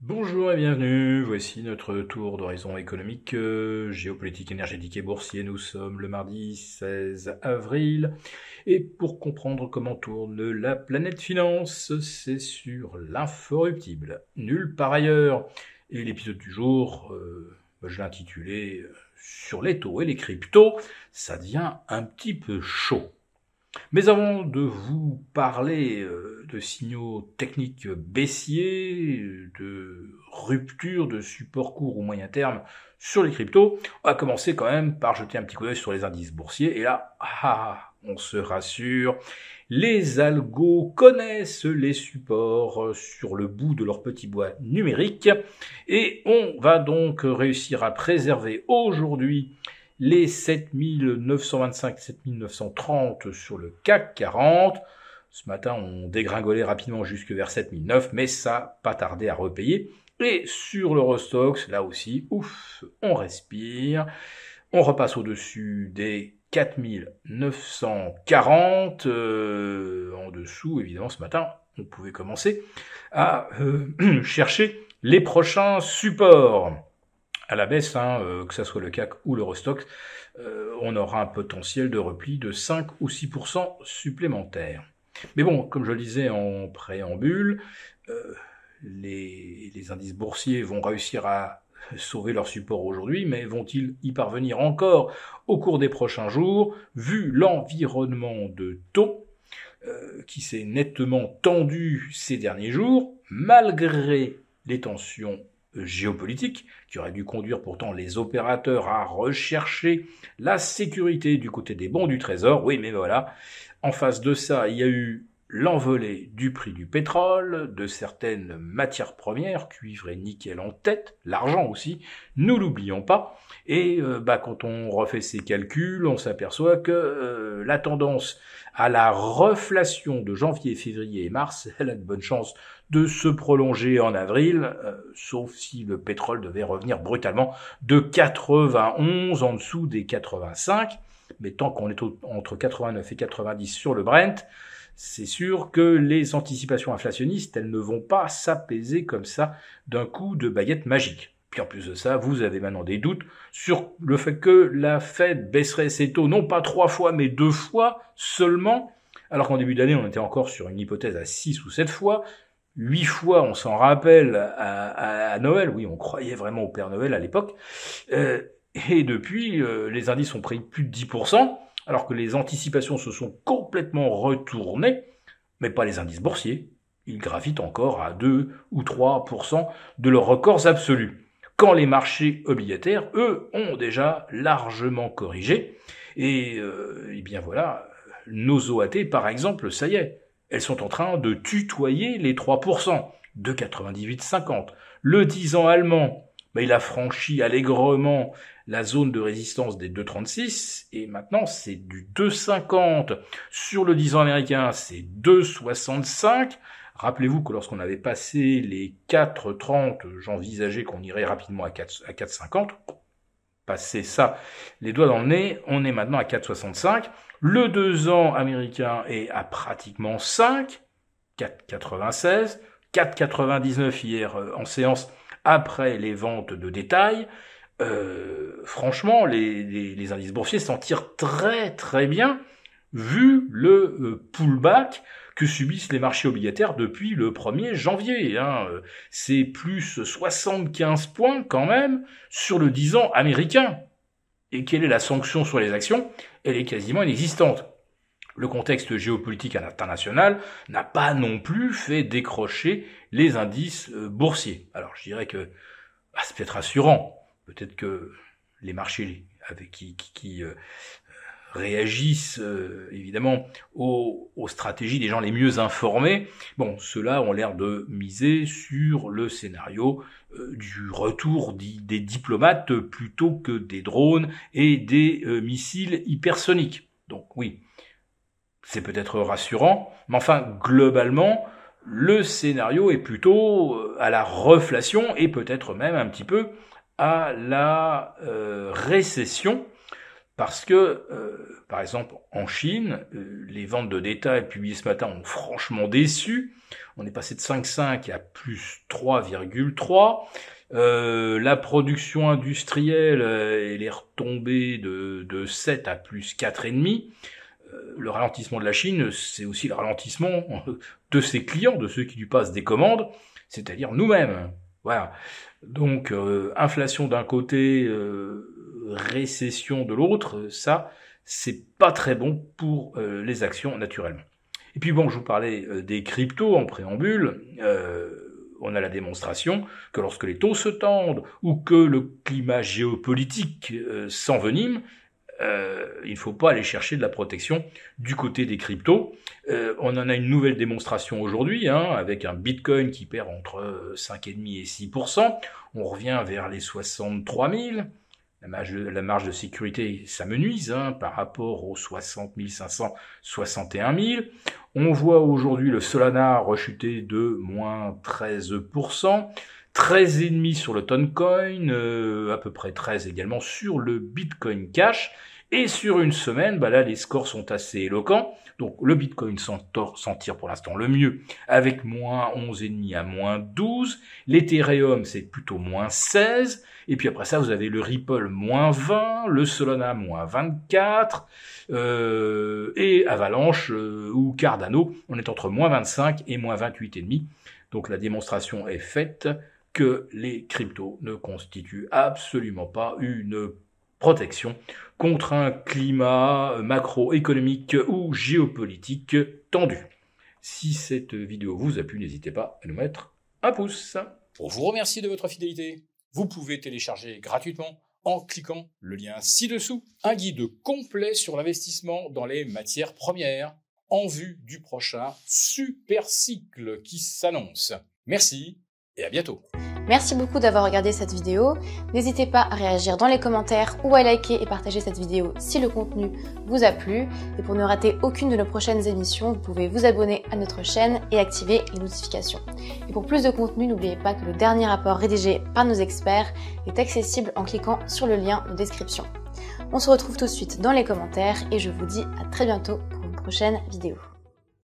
Bonjour et bienvenue, voici notre tour d'horizon économique, géopolitique, énergétique et boursier. Nous sommes le mardi 16 avril et pour comprendre comment tourne la planète finance, c'est sur l'inforruptible, nulle part ailleurs. Et l'épisode du jour, je l'ai intitulé sur les taux et les cryptos, ça devient un petit peu chaud. Mais avant de vous parler de signaux techniques baissiers, de rupture de support court ou moyen terme sur les cryptos, on va commencer quand même par jeter un petit coup d'œil sur les indices boursiers. Et là, on se rassure, les algos connaissent les supports sur le bout de leur petit bois numérique. Et on va donc réussir à préserver aujourd'hui les 7925, 7930 sur le CAC 40. Ce matin, on dégringolait rapidement jusque vers 7009, mais ça pas tardé à repayer. Et sur l'Eurostoxx, là aussi, ouf, on respire. On repasse au-dessus des 4940. En dessous, évidemment, ce matin, on pouvait commencer à chercher les prochains supports à la baisse, que ça soit le CAC ou l'Eurostoxx, on aura un potentiel de repli de 5 ou 6% supplémentaires. Mais bon, comme je le disais en préambule, les indices boursiers vont réussir à sauver leur support aujourd'hui, mais vont-ils y parvenir encore au cours des prochains jours, vu l'environnement de taux qui s'est nettement tendu ces derniers jours, malgré les tensions géopolitique qui aurait dû conduire pourtant les opérateurs à rechercher la sécurité du côté des bons du trésor. Oui, mais voilà, en face de ça, il y a eu l'envolée du prix du pétrole, de certaines matières premières, cuivre et nickel en tête, l'argent aussi, nous l'oublions pas. Et quand on refait ces calculs, on s'aperçoit que la tendance à la reflation de janvier, février et mars, elle a de bonnes chances de se prolonger en avril, sauf si le pétrole devait revenir brutalement de 91 en dessous des 85. Mais tant qu'on est entre 89 et 90 sur le Brent, c'est sûr que les anticipations inflationnistes, elles ne vont pas s'apaiser comme ça d'un coup de baguette magique. Puis en plus de ça, vous avez maintenant des doutes sur le fait que la Fed baisserait ses taux non pas 3 fois, mais 2 fois seulement, alors qu'en début d'année, on était encore sur une hypothèse à 6 ou 7 fois. 8 fois, on s'en rappelle, à Noël. Oui, on croyait vraiment au Père Noël à l'époque. Et depuis, les indices ont pris plus de 10%, alors que les anticipations se sont complètement retournées, mais pas les indices boursiers. Ils gravitent encore à 2 ou 3% de leurs records absolus. Quand les marchés obligataires, eux, ont déjà largement corrigé. Et bien voilà, nos OAT, par exemple, ça y est, elles sont en train de tutoyer les 3%, de 98,50. Le 10 ans allemand, il a franchi allègrement la zone de résistance des 2,36, et maintenant c'est du 2,50. Sur le 10 ans américain, c'est 2,65. Rappelez-vous que lorsqu'on avait passé les 4,30, j'envisageais qu'on irait rapidement à 4,50. Passé ça, les doigts dans le nez, on est maintenant à 4,65. Le 2 ans américain est à pratiquement 5, 4,96, 4,99 hier en séance après les ventes de détail. Franchement, les indices boursiers s'en tirent très très bien vu le pullback que subissent les marchés obligataires depuis le 1er janvier. C'est plus 75 points quand même sur le 10 ans américain. Et quelle est la sanction sur les actions? Elle est quasiment inexistante. Le contexte géopolitique international n'a pas non plus fait décrocher les indices boursiers. Alors je dirais que c'est peut-être rassurant. Peut-être que les marchés avec qui réagissent évidemment aux stratégies des gens les mieux informés, ceux-là ont l'air de miser sur le scénario du retour des diplomates plutôt que des drones et des missiles hypersoniques. Donc oui, c'est peut-être rassurant, mais enfin globalement, le scénario est plutôt à la reflation et peut-être même un petit peu à la récession, Parce que, par exemple, en Chine, les ventes de détail publiées ce matin ont franchement déçu. On est passé de 5,5 à plus 3,3. La production industrielle, elle est retombée de 7 à plus 4,5. Le ralentissement de la Chine, c'est aussi le ralentissement de ses clients, de ceux qui lui passent des commandes, c'est-à-dire nous-mêmes. Voilà. Donc, inflation d'un côté, récession de l'autre, ça, c'est pas très bon pour les actions naturellement. Et puis bon, je vous parlais des cryptos en préambule. On a la démonstration que lorsque les taux se tendent ou que le climat géopolitique s'envenime, il ne faut pas aller chercher de la protection du côté des cryptos. On en a une nouvelle démonstration aujourd'hui, avec un Bitcoin qui perd entre 5,5 et 6%. On revient vers les 63 000. La marge de sécurité s'amenuise par rapport aux 60 500, 61 000. On voit aujourd'hui le Solana rechuter de moins 13%, 13,5 sur le Toncoin, à peu près 13 également sur le Bitcoin Cash. Et sur une semaine, là les scores sont assez éloquents. Donc le Bitcoin s'en tire pour l'instant le mieux, avec moins 11,5 à moins 12. L'Ethereum, c'est plutôt moins 16. Et puis après ça, vous avez le Ripple moins 20, le Solana moins 24, et Avalanche ou Cardano, on est entre moins 25 et moins 28,5. Donc la démonstration est faite que les cryptos ne constituent absolument pas une protection contre un climat macroéconomique ou géopolitique tendu. Si cette vidéo vous a plu, n'hésitez pas à nous mettre un pouce. Pour vous remercier de votre fidélité, vous pouvez télécharger gratuitement en cliquant le lien ci-dessous un guide complet sur l'investissement dans les matières premières en vue du prochain super cycle qui s'annonce. Merci et à bientôt. Merci beaucoup d'avoir regardé cette vidéo. N'hésitez pas à réagir dans les commentaires ou à liker et partager cette vidéo si le contenu vous a plu. Et pour ne rater aucune de nos prochaines émissions, vous pouvez vous abonner à notre chaîne et activer les notifications. Et pour plus de contenu, n'oubliez pas que le dernier rapport rédigé par nos experts est accessible en cliquant sur le lien de description. On se retrouve tout de suite dans les commentaires et je vous dis à très bientôt pour une prochaine vidéo.